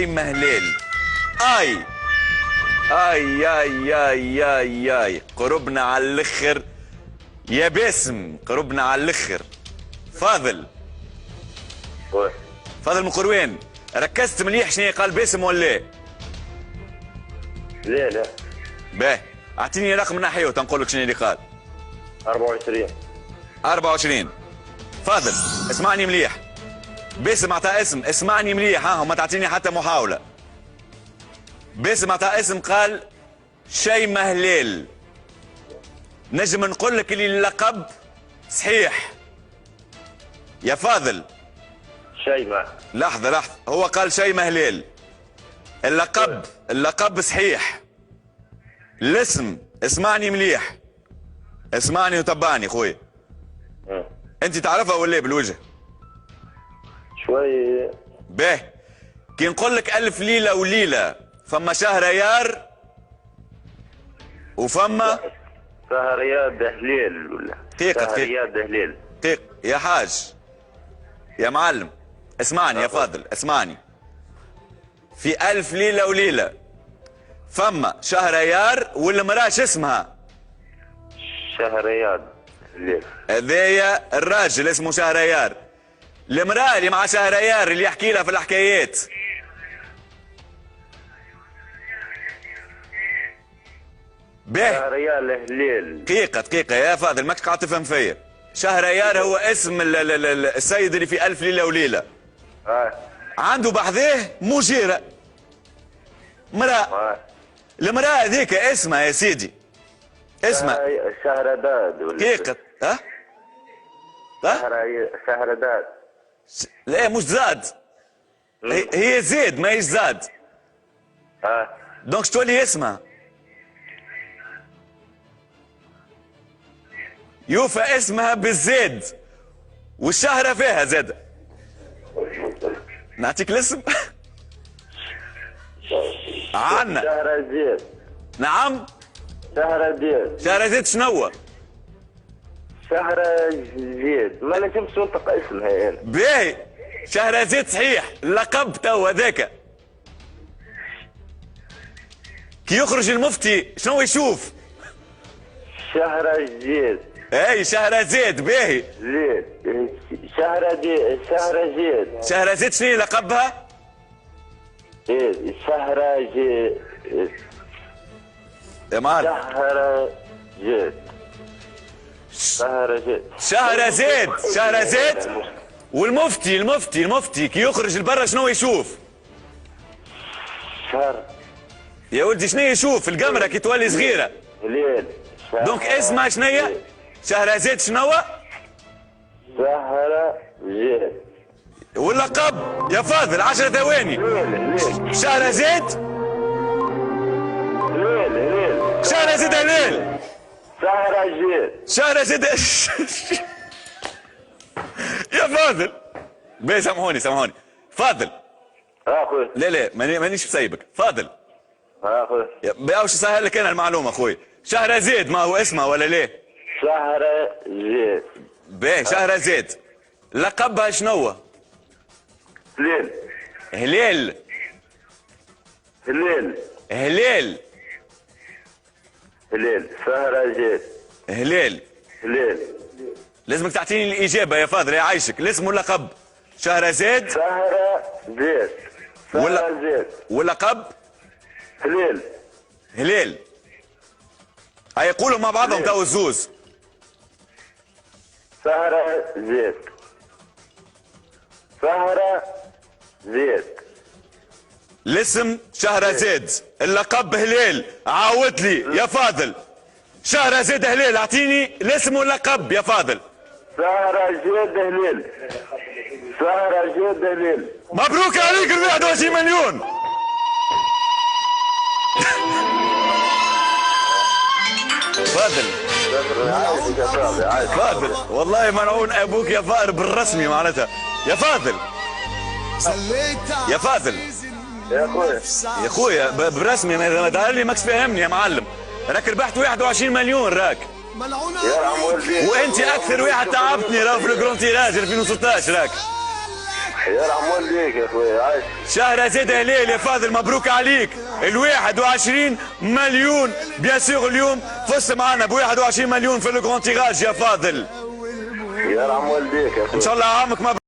مهليل. اي اي اي اي اي اي قربنا على الاخر يا باسم، قربنا على الاخر. فاضل فاضل من قروين، ركزت مليح شنو قال باسم ولا لا؟ لا. باه اعطيني رقم ناحيه وتنقول لك شنو اللي قال. 24. 24. فاضل اسمعني مليح، باسم عطى اسم، اسمعني مليح ها وما تعطيني حتى محاوله. باسم عطى اسم قال شي مهليل. نجم نقول لك اللي اللقب صحيح يا فاضل. شيماء. لحظة هو قال شي مهليل. اللقب صحيح. الاسم اسمعني مليح، اسمعني وتبعني خويا. انت تعرفها ولا بالوجه؟ شوي. باه كي نقول لك ألف ليلة وليلة، فما شهريار وفما شهريار دهليل ولا شهريار دهليل. دقيقة يا حاج يا معلم، اسمعني يا فاضل اسمعني. في ألف ليلة وليلة فما شهريار والمرأة شو اسمها؟ شهريار دهليل. هذايا الراجل اسمه شهريار، المرأة اللي مع شهريار اللي يحكي لها في الحكايات شهريار الهليل. دقيقة يا فاضل ماكش قاعد تفهم فيا. شهريار هو اسم السيد اللي في ألف ليلة وليلة. عنده بحذاه مجيرة مرأة. المرأة هذيك اسمها يا سيدي اسمها شهرداد ولا دقيقة. شهرداد. لا مش زاد، هي زيد ما هيش زاد. دونك شتولي اسمها يوفى اسمها بالزيد والشهرة فيها زاد. نعطيك الاسم عنا شهرزيد. نعم شهرزيد. شهرزيد شنو؟ شهرزيد ما نجمش ننطق اسمها يعني. باهي شهرزيد صحيح، اللقب تو هذاك. كي يخرج المفتي شنو يشوف؟ شهرزيد. اي شهرزيد باهي. زيد. شهرزيد. شهرزيد شنو لقبها؟ شهرزيد يا معلم. شهرزيد والمفتي كي يخرج لبرا شنو يشوف؟ شهر. يا ولدي شنو يشوف القمرة كي تولي صغيرة؟ ليل. دونك اسمها شنو؟ شهرزيد شنو؟ شهرزيد. واللقب يا فاضل 10 ثواني. شهرزيد. شهرزيد هليل. شهرزيد يا فاضل بيه سامحوني فاضل. اخوي. لا مانيش بسيبك. فاضل اخوي. باوش سهل لك انا المعلومه اخوي. شهرزيد ما هو اسمها ولا ليه؟ شهرزيد. باهي شهرزيد لقبها شنو؟ هليل. شهرزيد. هليل. لازمك تعطيني الاجابه يا فاضل يعيشك. الاسم واللقب شهرزيد. شهرزيد. واللقب هليل. هاي يقولوا مع بعضهم تو الزوز. شهرزيد. الاسم شهرزيد، اللقب هليل. عاود لي يا فاضل. شهرزيد هليل، اعطيني الاسم واللقب يا فاضل. شهرزيد هليل. مبروك عليك ال 21 مليون. فاضل والله منعون ابوك يا فار بالرسمي معناتها. يا فاضل يا خويا برسمي ما دار لي ماكس فهمني يا معلم. راك ربحت 21 مليون راك. يا عم ولدي. وانت اكثر واحد تعبتني راه في الجرون تيراج 2016 راك. يرحم والديك يا اخوي عايش. شهرزاد هلال يا فاضل، مبروك عليك ال 21 مليون. بيان سور اليوم فزت معنا ب 21 مليون في الجران تيراج يا فاضل. يرحم والديك يا اخوي. ان شاء الله عامك مبروك.